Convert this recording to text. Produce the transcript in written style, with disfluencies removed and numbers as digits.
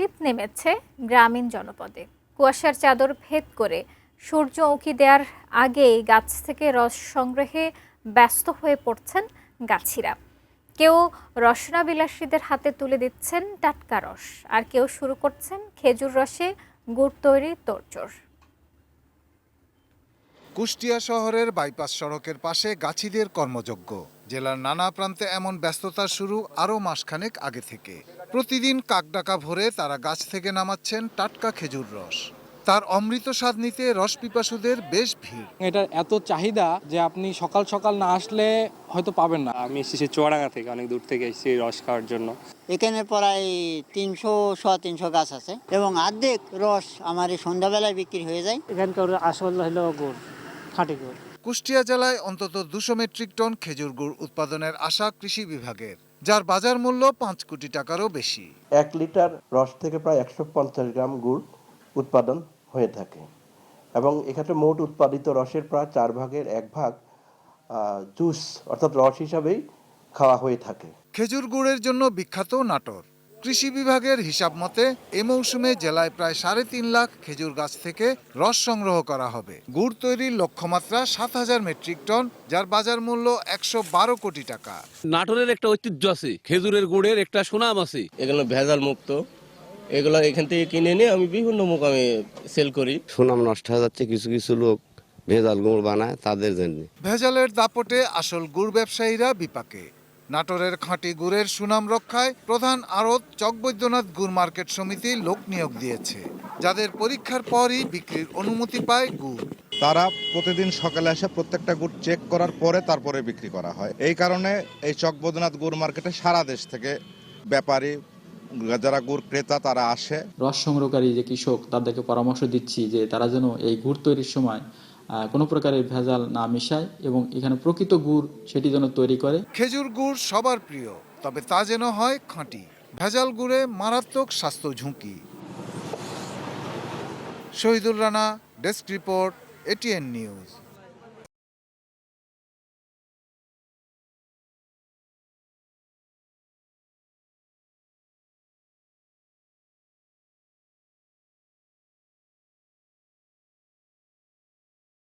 শীত নেমেছে গ্রামীণ জনপদে। কুয়াশার চাদর ভেদ করে সূর্য উঁকি দেওয়ার আগেই গাছ থেকে রস সংগ্রহে ব্যস্ত হয়ে পড়ছেন গাছিরা। কেউ রসনাবিলাসীদের হাতে তুলে দিচ্ছেন টাটকা রস, আর কেউ শুরু করছেন খেজুর রসে গুড় তৈরির তোড়জোড়। কুষ্টিয়া শহরের বাইপাস সড়কের পাশে গাছিদের কর্মযজ্ঞ। জেলার নানা প্রান্তে এমন ব্যস্ততার শুরু আরও মাসখানেক আগে থেকে। প্রতিদিন কাকডাকা ভোরে তারা গাছ থেকে নামাচ্ছেন টাটকা খেজুর রস। তার অমৃত স্বাদ নিতে রস পিপাসুদের বেশ ভিড়। এটার এত চাহিদা যে আপনি সকাল সকাল না আসলে হয়তো পাবেন না। আমি এসেছি চুয়াডাঙ্গা থেকে, অনেক দূর থেকে এসেছি রস খাওয়ার জন্য। এখানে প্রায় 300 গাছ আছে এবং অর্ধেক রস আমার এই সন্ধ্যাবেলায় বিক্রি হয়ে যায়। এখানকার আসল হলো গুড়, খাঁটি গুড়। কুষ্টিয়া জেলায় অন্তত 200 মেট্রিক টন খেজুর গুড় উৎপাদনের আশা কৃষি বিভাগের, যার বাজার মূল্য 5 কোটি টাকারও বেশি। 1 লিটার রস থেকে প্রায় 150 গ্রাম গুড় উৎপাদন হয়ে থাকে এবং এক্ষেত্রে মোট উৎপাদিত রসের প্রায় 4 ভাগের 1 ভাগ জুস অর্থাৎ রস হিসাবেই খাওয়া হয়ে থাকে। খেজুর গুড়ের জন্য বিখ্যাত নাটোর। কৃষি বিভাগের হিসাব মতে এ মৌসুমে জেলায় প্রায় 3.5 লাখ খেজুর গাছ থেকে রস সংগ্রহ করা হবে। গুড় তৈরির লক্ষ্যমাত্রা 7,000 মেট্রিক টন, যার বাজার মূল্য 112 কোটি টাকা। নাটোরের একটা ঐতিহ্য আছে, খেজুরের গুড়ের একটা সুনাম আছে। এগুলো ভেজাল মুক্ত, এগুলো এখান থেকে কিনে নিয়ে আমি বিভিন্ন মোকামে সেল করি। সুনাম নষ্ট হয়ে যাচ্ছে, কিছু কিছু লোক ভেজাল গুড় বানায় তাদের জন্য। ভেজালের দাপটে আসল গুড় ব্যবসায়ীরা বিপাকে। নাটোরের খাঁটি গুড়ের সুনাম রক্ষায় প্রধান আড়ত চকবৈদ্যনাথ গুড় মার্কেট সমিতি লোক নিয়োগ দিয়েছে, যাদের পরীক্ষার পরই বিক্রির অনুমতি পায় গুড়। তারা প্রতিদিন সকালে এসে প্রত্যেকটা গুড় চেক করার পরে তারপরে বিক্রি করা হয়। এই কারণে এই চকবৈদ্যনাথ গুড় মার্কেটে সারা দেশ থেকে ব্যাপারী, যারা গুড় ক্রেতা তারা আসে। রস সংগ্রহকারী যে কৃষক, তাদেরকে পরামর্শ দিচ্ছি যে তারা যেন এই গুড় তৈরির সময় কোনো প্রকারের ভেজাল না মিশায় এবং এখানে প্রকৃত গুড় সেটি যেন তৈরি করে। খেজুর গুড় সবার প্রিয়, তবে তা যেন হয় খাঁটি। ভেজাল গুড়ে মারাত্মক স্বাস্থ্য ঝুঁকি। Shahidul Rana, desk report, ATN news.